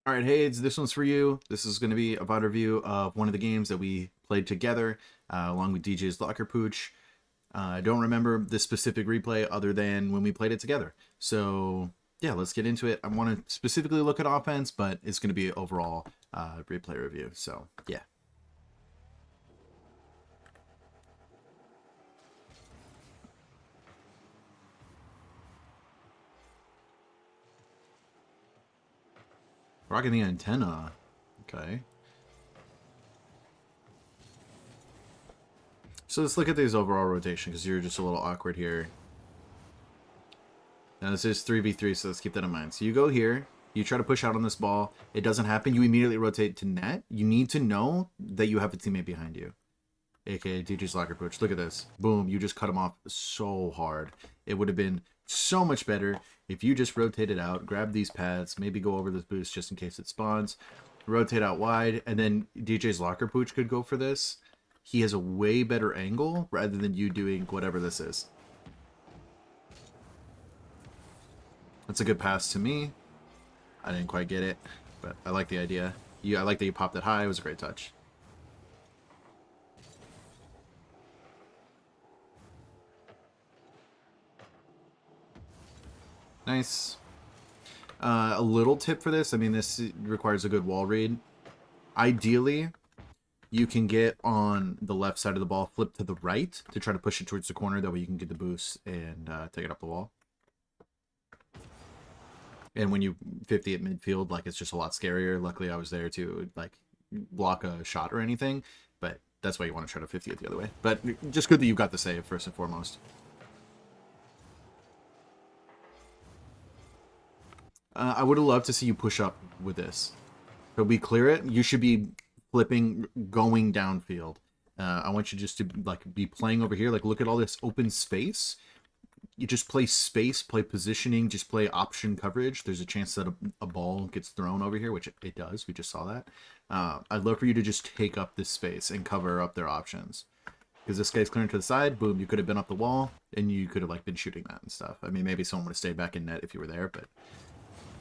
All right, hey, this one's for you. This is going to be a VOD review of one of the games that we played together, along with DJ's Locker Pooch. I don't remember the specific replay other than when we played it together. So, yeah, let's get into it. I want to specifically look at offense, but it's going to be an overall replay review. So, yeah. Rocking the antenna. Okay. So let's look at these overall rotation because you're just a little awkward here. Now this is 3v3, so let's keep that in mind. So you go here, you try to push out on this ball. It doesn't happen. You immediately rotate to net. You need to know that you have a teammate behind you, aka DJ's Locker Coach. Look at this. Boom, you just cut him off so hard. It would have been so much better if you just rotated out, grab these pads, maybe go over this boost just in case it spawns, rotate out wide, and then DJ's Locker Pooch could go for this. He has a way better angle rather than you doing whatever this is. That's a good pass to me. I didn't quite get it, but I like the idea. I like that you popped it high. It was a great touch. Nice. A little tip for this. I mean, this requires a good wall read. Ideally, you can get on the left side of the ball, flip to the right to try to push it towards the corner. That way you can get the boost and take it up the wall. And when you 50 at midfield, like, it's just a lot scarier. Luckily, I was there to like block a shot or anything, but that's why you want to try to 50 it the other way. But just good that you got the save first and foremost. I would have loved to see you push up with this. So we clear it. You should be flipping, going downfield. I want you just to like be playing over here. Like, look at all this open space. You just play space, play positioning, just play option coverage. There's a chance that a ball gets thrown over here, which it does. We just saw that. I'd love for you to just take up this space and cover up their options. Because this guy's clearing to the side, boom, you could have been up the wall, and you could have like been shooting that and stuff. I mean, maybe someone would have stayed back in net if you were there, but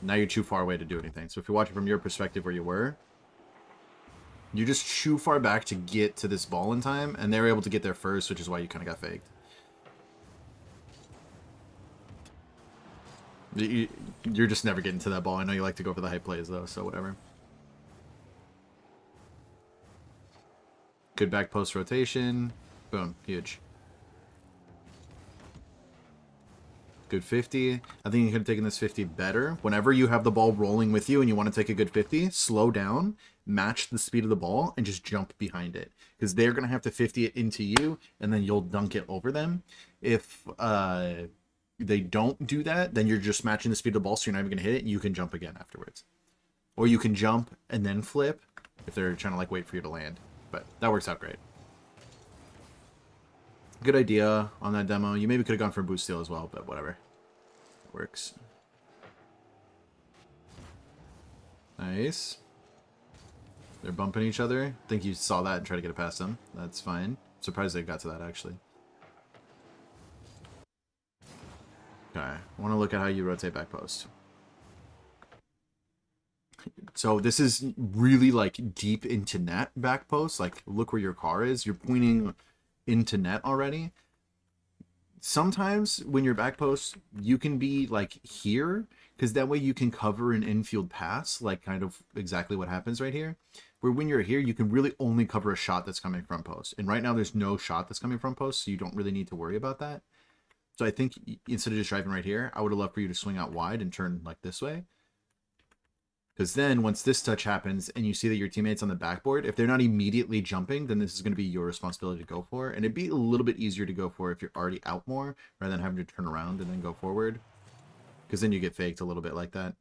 now you're too far away to do anything. So if you're watching from your perspective where you were, you're just too far back to get to this ball in time, and they were able to get there first, which is why you kind of got faked. You're just never getting to that ball. I know you like to go for the high plays, though, so whatever. Good back post rotation. Boom. Huge. Good 50. I think you could have taken this 50 better. Whenever you have the ball rolling with you and you want to take a good 50, slow down, match the speed of the ball, and just jump behind it. Because they're going to have to 50 it into you, and then you'll dunk it over them. If they don't do that, then you're just matching the speed of the ball, so you're not even going to hit it, and you can jump again afterwards. Or you can jump and then flip if they're trying to like wait for you to land. But that works out great. Good idea on that demo. You maybe could have gone for a boost steal as well, but whatever. It works. Nice. They're bumping each other. I think you saw that and tried to get it past them. That's fine. Surprised they got to that, actually. Okay. I want to look at how you rotate back post. So this is really like deep into net back post. Like, look where your car is. You're pointing into net already. Sometimes when you're back post, you can be like here, because that way you can cover an infield pass, like kind of exactly what happens right here. Where when you're here, you can really only cover a shot that's coming from post. And right now there's no shot that's coming from post, so you don't really need to worry about that. So I think instead of just driving right here, I would have loved for you to swing out wide and turn like this way. Because then once this touch happens and you see that your teammate's on the backboard, if they're not immediately jumping, then this is going to be your responsibility to go for. And it'd be a little bit easier to go for if you're already out more rather than having to turn around and then go forward. Because then you get faked a little bit like that.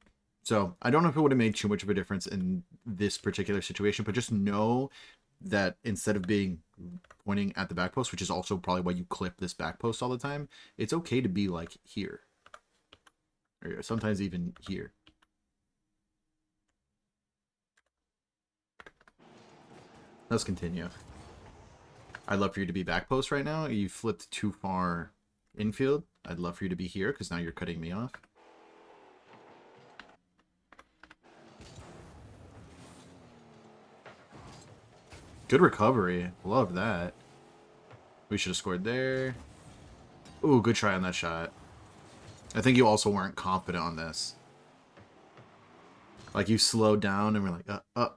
So I don't know if it would have made too much of a difference in this particular situation, but just know that instead of being pointing at the back post, which is also probably why you clip this back post all the time, it's okay to be like here. Or sometimes even here. Let's continue. I'd love for you to be back post right now. You flipped too far infield. I'd love for you to be here because now you're cutting me off. Good recovery. Love that. We should have scored there. Ooh, good try on that shot. I think you also weren't confident on this. Like, you slowed down and were like,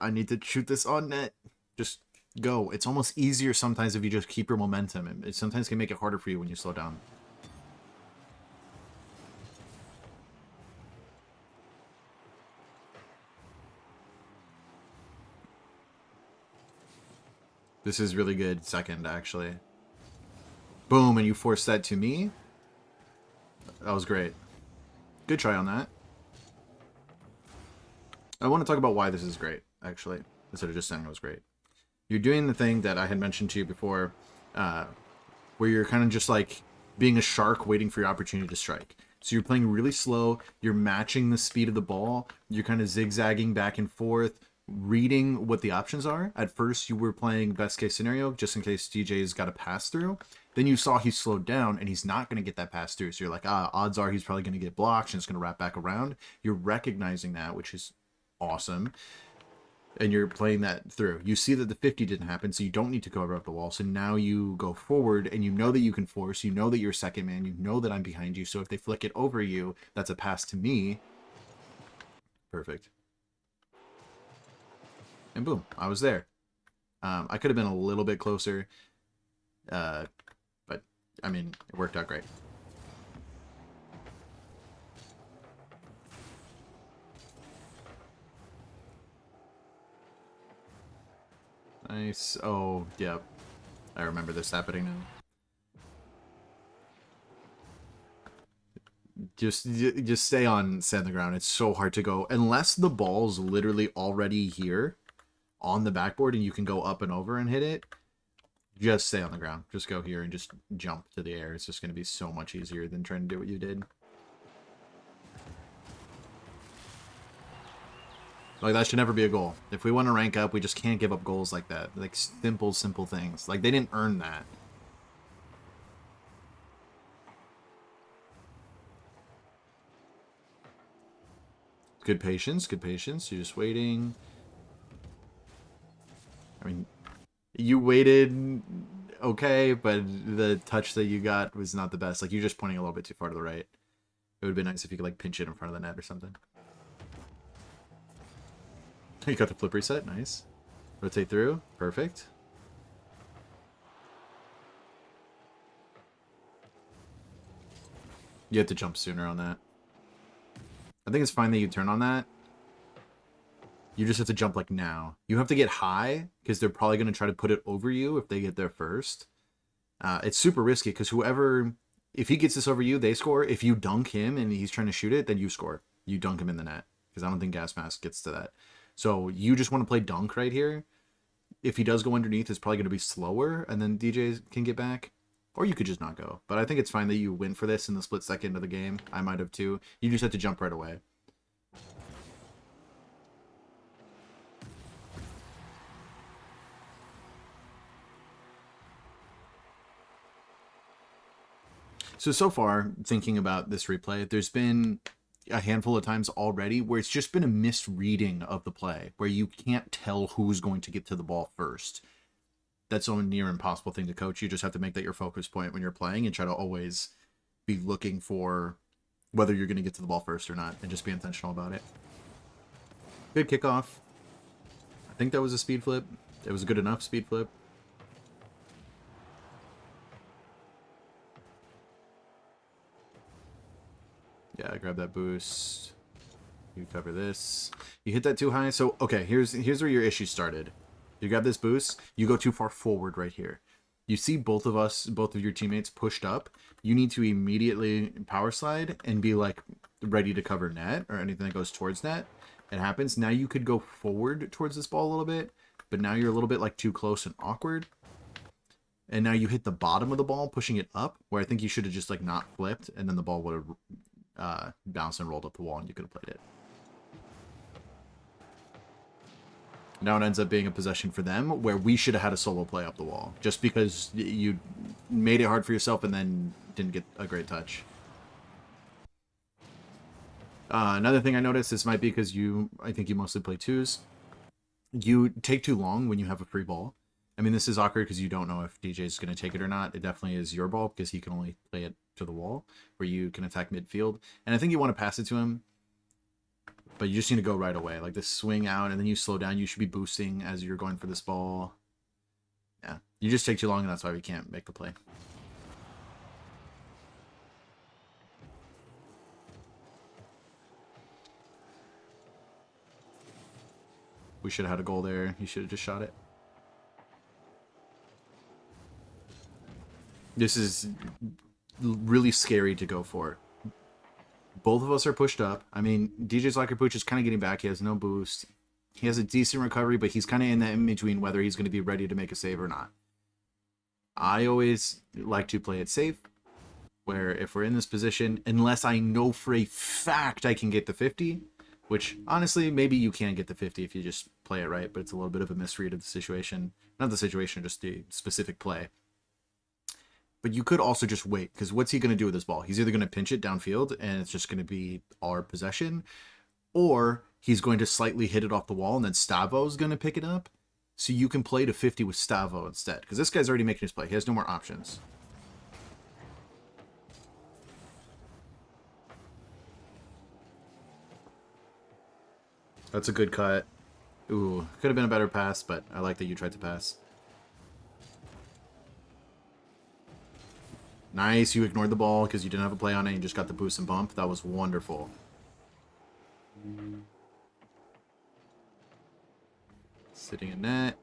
I need to shoot this on net. Just go. It's almost easier sometimes if you just keep your momentum. It sometimes can make it harder for you when you slow down. This is really good second, actually. Boom, and you forced that to me. That was great. Good try on that. I want to talk about why this is great, actually, instead of just saying it was great. You're doing the thing that I had mentioned to you before, where you're kind of just like being a shark waiting for your opportunity to strike. So you're playing really slow, you're matching the speed of the ball, you're kind of zigzagging back and forth, reading what the options are. At first, you were playing best case scenario, just in case DJ's got a pass through. Then you saw he slowed down and he's not going to get that pass through. So you're like, odds are he's probably going to get blocked and it's going to wrap back around. You're recognizing that, which is awesome. And you're playing that through. You see that the 50 didn't happen, so you don't need to cover up the wall. So now you go forward, and you know that you can force. You know that you're second man. You know that I'm behind you. So if they flick it over you, that's a pass to me. Perfect. And boom, I was there. I could have been a little bit closer, but I mean, it worked out great. Nice. Oh, yep. I remember this happening now. Just stay on the ground. It's so hard to go unless the ball's literally already here on the backboard and you can go up and over and hit it. Just stay on the ground. Just go here and just jump to the air. It's just going to be so much easier than trying to do what you did. Like, that should never be a goal. If we want to rank up, we just can't give up goals like that. Like, simple things. Like, they didn't earn that. Good patience, good patience. You're just waiting. I mean, you waited okay, but the touch that you got was not the best. Like, you're just pointing a little bit too far to the right. It would be nice if you could, like, pinch it in front of the net or something. You got the flip reset. Nice. Rotate through. Perfect. You have to jump sooner on that. I think it's fine that you turn on that. You just have to jump like now. You have to get high because they're probably going to try to put it over you if they get there first. It's super risky because whoever, if he gets this over you, they score. If you dunk him and he's trying to shoot it, then you score. You dunk him in the net because I don't think Gas Mask gets to that. So you just want to play dunk right here. If he does go underneath, it's probably going to be slower and then DJ can get back. Or you could just not go. But I think it's fine that you win for this in the split second of the game. I might have too. You just have to jump right away. So far, thinking about this replay, there's been a handful of times already where it's just been a misreading of the play, where you can't tell who's going to get to the ball first. That's a near impossible thing to coach. You just have to make that your focus point when you're playing and try to always be looking for whether you're going to get to the ball first or not and just be intentional about it. Good kickoff. I think that was a speed flip. It was a good enough speed flip. Yeah, grab that boost. You cover this. You hit that too high. So, okay, here's where your issue started. You grab this boost. You go too far forward right here. You see both of your teammates pushed up. You need to immediately power slide and be like ready to cover net or anything that goes towards net. It happens. Now you could go forward towards this ball a little bit, but now you're a little bit like too close and awkward. And now you hit the bottom of the ball, pushing it up, where I think you should have just like not flipped, and then the ball would have bounced and rolled up the wall, and you could have played it. Now it ends up being a possession for them, where we should have had a solo play up the wall, just because you made it hard for yourself and then didn't get a great touch. Another thing I noticed, this might be because I think you mostly play twos. You take too long when you have a free ball. I mean, this is awkward because you don't know if DJ is going to take it or not. It definitely is your ball because he can only play it to the wall where you can attack midfield. And I think you want to pass it to him, but you just need to go right away. Like this swing out and then you slow down. You should be boosting as you're going for this ball. Yeah, you just take too long and that's why we can't make the play. We should have had a goal there. He should have just shot it. This is really scary to go for. Both of us are pushed up. I mean, DJ Slackerpooch is kind of getting back. He has no boost. He has a decent recovery, but he's kind of in that in between whether he's going to be ready to make a save or not. I always like to play it safe, where if we're in this position, unless I know for a fact I can get the 50, which honestly, maybe you can get the 50 if you just play it right, but it's a little bit of a misread of the situation. Not the situation, just the specific play. But you could also just wait, because what's he going to do with this ball? He's either going to pinch it downfield, and it's just going to be our possession, or he's going to slightly hit it off the wall, and then Stavo's going to pick it up. So you can play to 50 with Stavo instead, because this guy's already making his play. He has no more options. That's a good cut. Ooh, could have been a better pass, but I like that you tried to pass. Nice, you ignored the ball because you didn't have a play on it. You just got the boost and bump. That was wonderful. Sitting in net.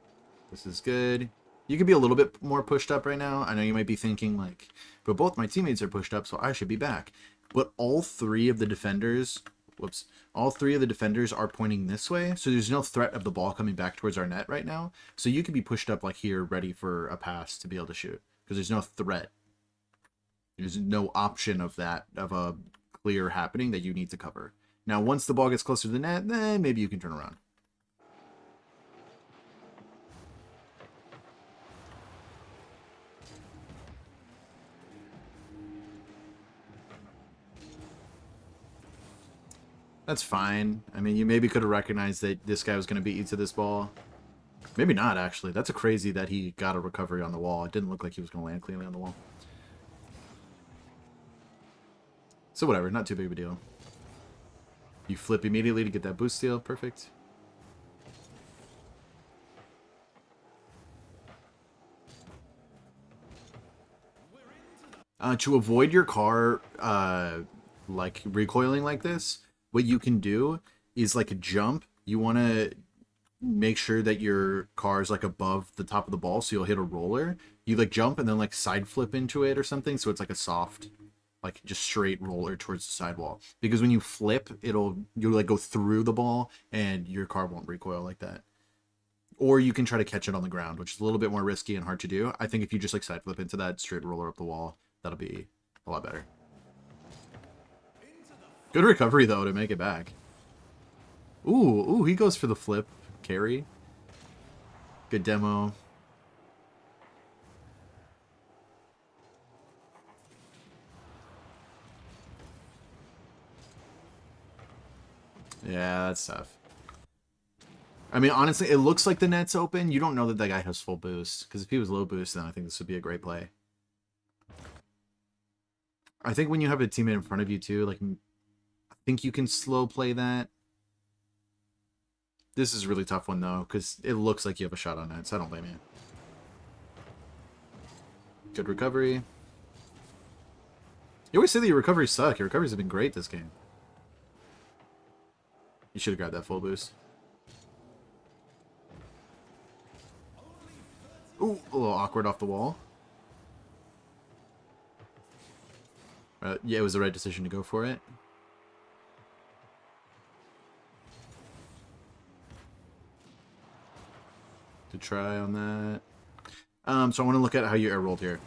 This is good. You could be a little bit more pushed up right now. I know you might be thinking, like, but both my teammates are pushed up, so I should be back. But all three of the defenders... Whoops. All three of the defenders are pointing this way, so there's no threat of the ball coming back towards our net right now. So you could be pushed up like here, ready for a pass to be able to shoot, because there's no threat. There's no option of that, of a clear happening that you need to cover. Now, once the ball gets closer to the net, then maybe you can turn around. That's fine. I mean, you maybe could have recognized that this guy was going to beat you to this ball. Maybe not, actually. That's a crazy that he got a recovery on the wall. It didn't look like he was going to land cleanly on the wall. So whatever, not too big of a deal. You flip immediately to get that boost steal. Perfect. To avoid your car like recoiling like this, what you can do is like a jump. You want to make sure that your car is like above the top of the ball, so you'll hit a roller. You like jump and then like side flip into it or something, so it's like a soft, like just straight roller towards the sidewall. Because when you flip, you'll like go through the ball and your car won't recoil like that. Or you can try to catch it on the ground, which is a little bit more risky and hard to do. I think if you just like side flip into that, straight roller up the wall, that'll be a lot better. Good recovery though to make it back. Ooh, he goes for the flip carry. Good demo. Yeah, that's tough. I mean, honestly, it looks like the net's open. You don't know that that guy has full boost. Because if he was low boost, then I think this would be a great play. I think when you have a teammate in front of you, too, like, I think you can slow play that. This is a really tough one, though, because it looks like you have a shot on it, so I don't blame you. Good recovery. You always say that your recoveries suck. Your recoveries have been great this game. You should have grabbed that full boost. Ooh, a little awkward off the wall. Yeah, it was the right decision to go for it. Good try on that. So I want to look at how you air rolled here.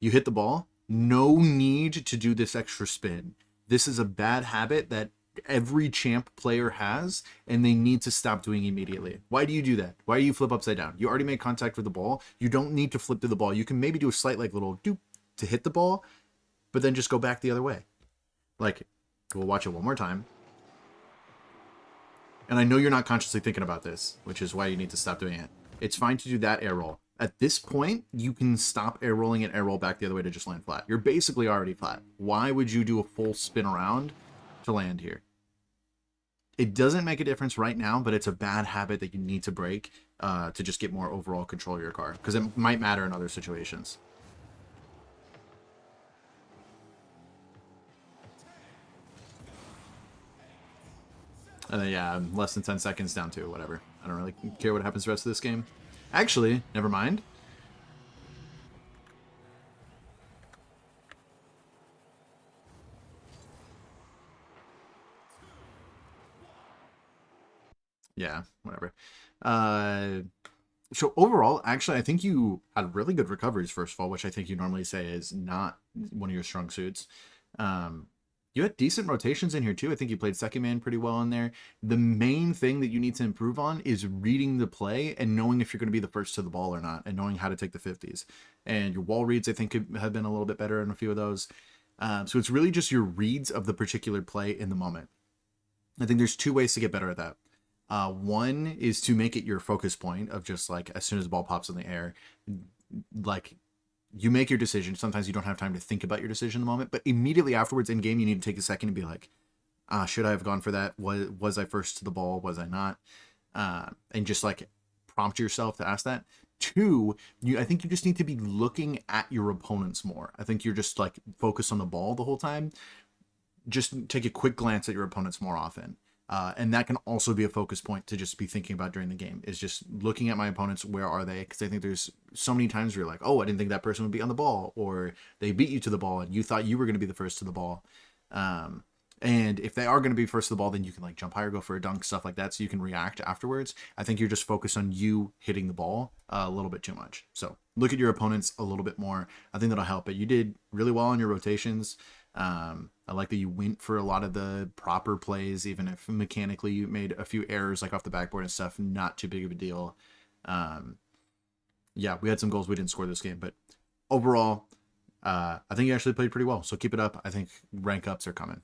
You hit the ball. No need to do this extra spin. This is a bad habit that every champ player has, and they need to stop doing immediately. Why do you do that? Why do you flip upside down? You already made contact with the ball. You don't need to flip to the ball. You can maybe do a slight like little doop to hit the ball, but then just go back the other way. Like, we'll watch it one more time. And I know you're not consciously thinking about this, which is why you need to stop doing it. It's fine to do that air roll. At this point, you can stop air rolling and air roll back the other way to just land flat. You're basically already flat. Why would you do a full spin around to land here? It doesn't make a difference right now, but it's a bad habit that you need to break to just get more overall control of your car, because it might matter in other situations. And then, yeah, I'm less than 10 seconds down to whatever. I don't really care what happens the rest of this game. Actually, never mind. Yeah, whatever. So overall, actually, I think you had really good recoveries, first of all, which I think you normally say is not one of your strong suits. You had decent rotations in here too. I think you played second man pretty well in there. The main thing that you need to improve on is reading the play and knowing if you're going to be the first to the ball or not, and knowing how to take the 50s. And your wall reads, I think, have been a little bit better in a few of those. So it's really just your reads of the particular play in the moment. I think there's two ways to get better at that. One is to make it your focus point of just like, as soon as the ball pops in the air, like, you make your decision. Sometimes you don't have time to think about your decision in the moment, but immediately afterwards in game, you need to take a second and be like, should I have gone for that? Was I first to the ball? Was I not? And just like prompt yourself to ask that. Two, I think you just need to be looking at your opponents more. I think you're just like focused on the ball the whole time. Just take a quick glance at your opponents more often. And that can also be a focus point to just be thinking about during the game, is just looking at my opponents. Where are they? Because I think there's so many times where you're like, oh, I didn't think that person would be on the ball, or they beat you to the ball and you thought you were going to be the first to the ball. And if they are going to be first to the ball, then you can like jump higher, go for a dunk, stuff like that, so you can react afterwards. I think you're just focused on you hitting the ball a little bit too much. So look at your opponents a little bit more. I think that'll help. But you did really well on your rotations. I like that you went for a lot of the proper plays, even if mechanically you made a few errors like off the backboard and stuff. Not too big of a deal. Yeah, we had some goals we didn't score this game, but overall, I think you actually played pretty well. So keep it up. I think rank ups are coming.